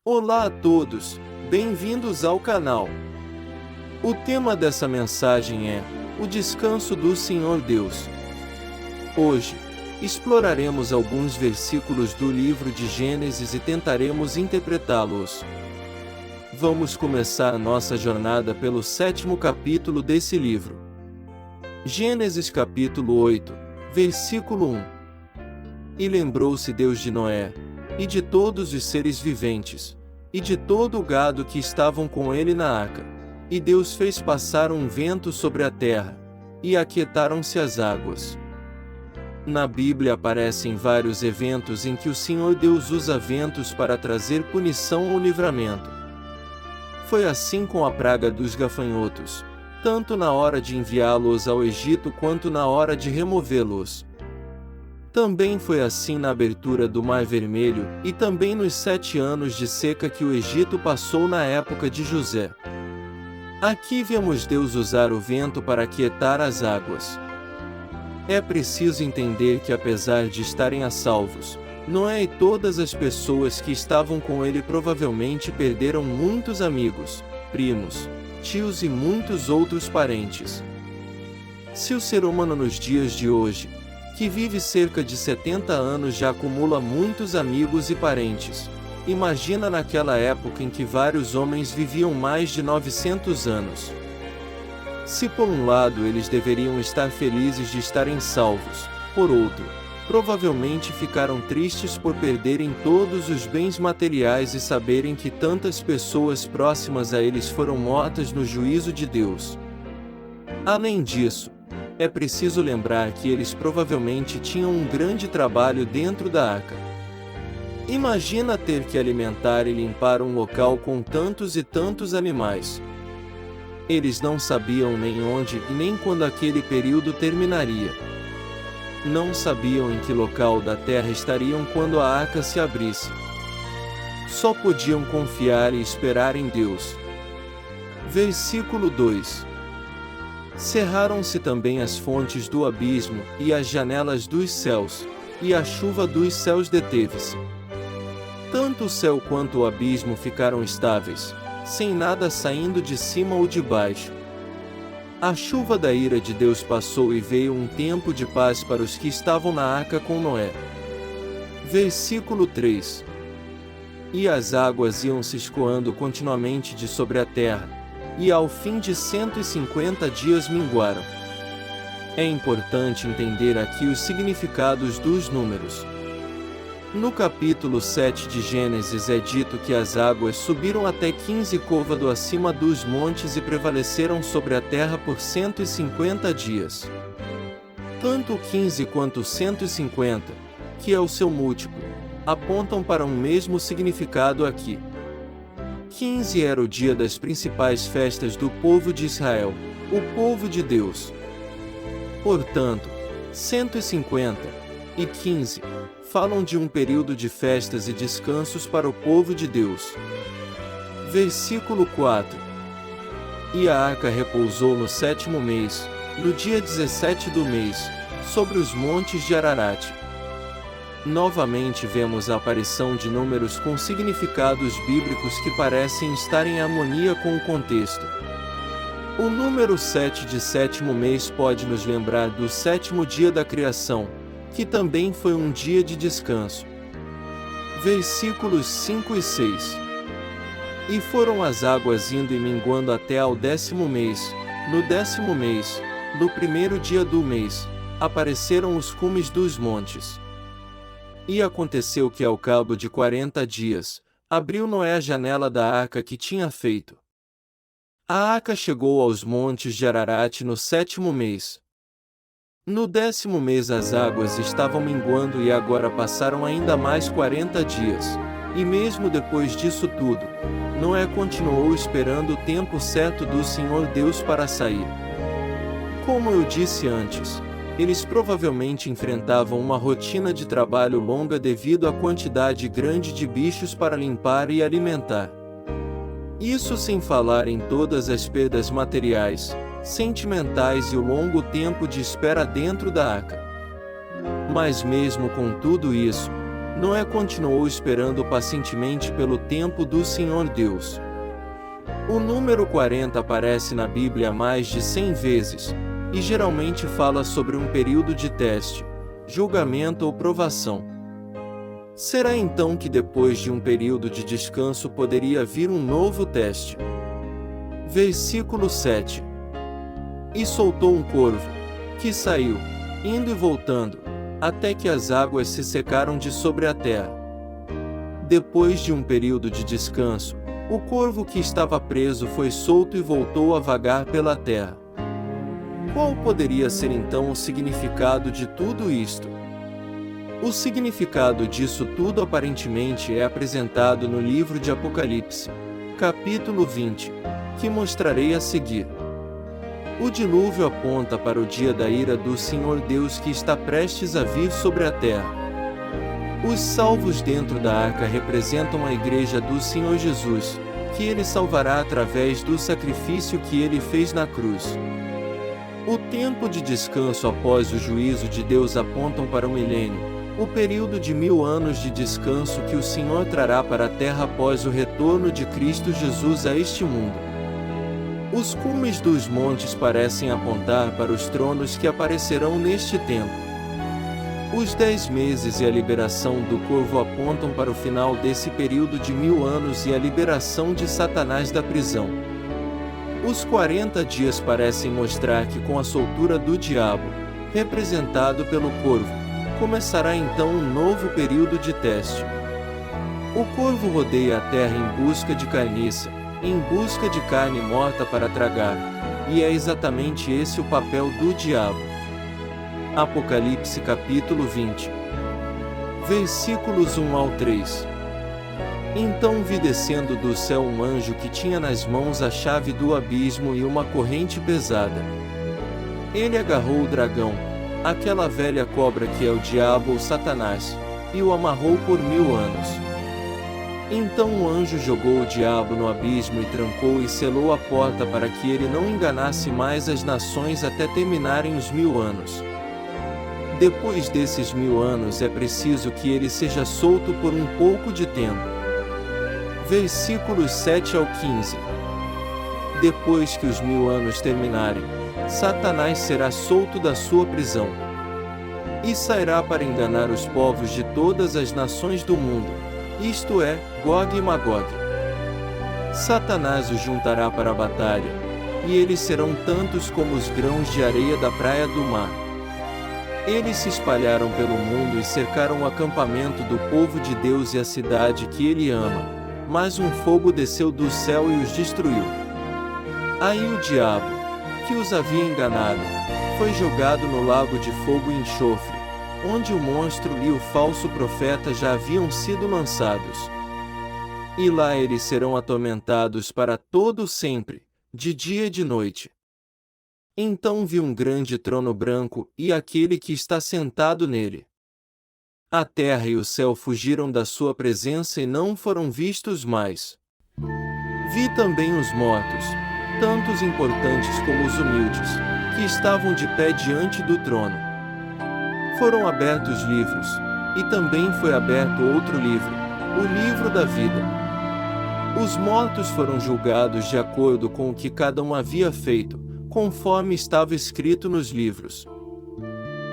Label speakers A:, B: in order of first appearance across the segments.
A: Olá a todos, bem-vindos ao canal. O tema dessa mensagem é o descanso do Senhor Deus. Hoje, exploraremos alguns versículos do livro de Gênesis e tentaremos interpretá-los. Vamos começar a nossa jornada pelo 7º capítulo desse livro. Gênesis capítulo 8, versículo 1. E lembrou-se Deus de Noé, e de todos os seres viventes, e de todo o gado que estavam com ele na arca. E Deus fez passar um vento sobre a terra, e aquietaram-se as águas. Na Bíblia aparecem vários eventos em que o Senhor Deus usa ventos para trazer punição ou livramento. Foi assim com a praga dos gafanhotos, tanto na hora de enviá-los ao Egito quanto na hora de removê-los. Também foi assim na abertura do Mar Vermelho, e também nos 7 anos de seca que o Egito passou na época de José. Aqui vemos Deus usar o vento para aquietar as águas. É preciso entender que apesar de estarem a salvos, Noé e todas as pessoas que estavam com ele provavelmente perderam muitos amigos, primos, tios e muitos outros parentes. Se o ser humano nos dias de hoje, que vive cerca de 70 anos, já acumula muitos amigos e parentes, imagina naquela época em que vários homens viviam mais de 900 anos. Se por um lado eles deveriam estar felizes de estarem salvos, por outro, provavelmente ficaram tristes por perderem todos os bens materiais e saberem que tantas pessoas próximas a eles foram mortas no juízo de Deus. Além disso, é preciso lembrar que eles provavelmente tinham um grande trabalho dentro da arca. Imagina ter que alimentar e limpar um local com tantos e tantos animais. Eles não sabiam nem onde e nem quando aquele período terminaria. Não sabiam em que local da terra estariam quando a arca se abrisse. Só podiam confiar e esperar em Deus. Versículo 2. Cerraram-se também as fontes do abismo, e as janelas dos céus, e a chuva dos céus deteve-se. Tanto o céu quanto o abismo ficaram estáveis, sem nada saindo de cima ou de baixo. A chuva da ira de Deus passou e veio um tempo de paz para os que estavam na arca com Noé. Versículo 3. E as águas iam se escoando continuamente de sobre a terra, e ao fim de 150 dias minguaram. É importante entender aqui os significados dos números. No capítulo 7 de Gênesis é dito que as águas subiram até 15 côvados acima dos montes e prevaleceram sobre a terra por 150 dias. Tanto 15 quanto 150, que é o seu múltiplo, apontam para um mesmo significado aqui. 15 era o dia das principais festas do povo de Israel, o povo de Deus. Portanto, 150 e 15 falam de um período de festas e descansos para o povo de Deus. Versículo 4. E a arca repousou no 7º mês, no dia 17 do mês, sobre os montes de Ararat. Novamente vemos a aparição de números com significados bíblicos que parecem estar em harmonia com o contexto. O número 7 de 7º mês pode nos lembrar do 7º dia da criação, que também foi um dia de descanso. Versículos 5 e 6. E foram as águas indo e minguando até ao 10º mês. No 10º mês, no 1º dia do mês, apareceram os cumes dos montes. E aconteceu que ao cabo de 40 dias, abriu Noé a janela da arca que tinha feito. A arca chegou aos montes de Ararat no 7º mês. No 10º mês as águas estavam minguando e agora passaram ainda mais 40 dias, e mesmo depois disso tudo, Noé continuou esperando o tempo certo do Senhor Deus para sair. Como eu disse antes, eles provavelmente enfrentavam uma rotina de trabalho longa devido à quantidade grande de bichos para limpar e alimentar. Isso sem falar em todas as perdas materiais, sentimentais e o longo tempo de espera dentro da arca. Mas mesmo com tudo isso, Noé continuou esperando pacientemente pelo tempo do Senhor Deus. O número 40 aparece na Bíblia mais de 100 vezes, e geralmente fala sobre um período de teste, julgamento ou provação. Será então que depois de um período de descanso poderia vir um novo teste? Versículo 7. E soltou um corvo, que saiu, indo e voltando, até que as águas se secaram de sobre a terra. Depois de um período de descanso, o corvo que estava preso foi solto e voltou a vagar pela terra. Qual poderia ser então o significado de tudo isto? O significado disso tudo aparentemente é apresentado no livro de Apocalipse, capítulo 20, que mostrarei a seguir. O dilúvio aponta para o dia da ira do Senhor Deus que está prestes a vir sobre a terra. Os salvos dentro da arca representam a igreja do Senhor Jesus, que ele salvará através do sacrifício que ele fez na cruz. O tempo de descanso após o juízo de Deus apontam para o milênio, o período de 1000 anos de descanso que o Senhor trará para a terra após o retorno de Cristo Jesus a este mundo. Os cumes dos montes parecem apontar para os tronos que aparecerão neste tempo. Os 10 meses e a liberação do corvo apontam para o final desse período de 1000 anos e a liberação de Satanás da prisão. Os 40 dias parecem mostrar que com a soltura do diabo, representado pelo corvo, começará então um novo período de teste. O corvo rodeia a terra em busca de carniça, em busca de carne morta para tragar, e é exatamente esse o papel do diabo. Apocalipse capítulo 20, versículos 1 ao 3. Então vi descendo do céu um anjo que tinha nas mãos a chave do abismo e uma corrente pesada. Ele agarrou o dragão, aquela velha cobra que é o diabo ou Satanás, e o amarrou por 1000 anos. Então o anjo jogou o diabo no abismo e trancou e selou a porta para que ele não enganasse mais as nações até terminarem os 1000 anos. Depois desses 1000 anos é preciso que ele seja solto por um pouco de tempo. Versículos 7 ao 15. Depois que os 1000 anos terminarem, Satanás será solto da sua prisão e sairá para enganar os povos de todas as nações do mundo, isto é, Gog e Magog. Satanás os juntará para a batalha, e eles serão tantos como os grãos de areia da praia do mar. Eles se espalharam pelo mundo e cercaram o acampamento do povo de Deus e a cidade que ele ama, mas um fogo desceu do céu e os destruiu. Aí o diabo, que os havia enganado, foi jogado no lago de fogo e enxofre, onde o monstro e o falso profeta já haviam sido lançados. E lá eles serão atormentados para todo sempre, de dia e de noite. Então vi um grande trono branco e aquele que está sentado nele. A terra e o céu fugiram da sua presença e não foram vistos mais. Vi também os mortos, tanto os importantes como os humildes, que estavam de pé diante do trono. Foram abertos livros, e também foi aberto outro livro, o livro da vida. Os mortos foram julgados de acordo com o que cada um havia feito, conforme estava escrito nos livros.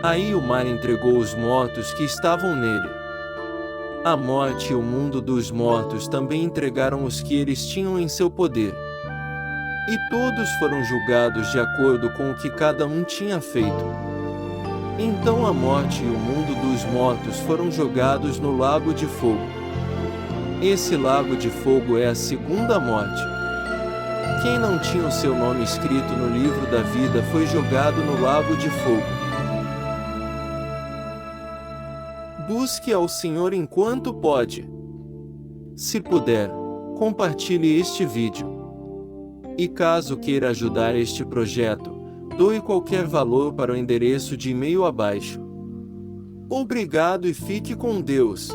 A: Aí o mar entregou os mortos que estavam nele. A morte e o mundo dos mortos também entregaram os que eles tinham em seu poder. E todos foram julgados de acordo com o que cada um tinha feito. Então a morte e o mundo dos mortos foram jogados no lago de fogo. Esse lago de fogo é a segunda morte. Quem não tinha o seu nome escrito no livro da vida foi jogado no lago de fogo. Busque ao Senhor enquanto pode. Se puder, compartilhe este vídeo. E caso queira ajudar este projeto, doe qualquer valor para o endereço de e-mail abaixo. Obrigado e fique com Deus.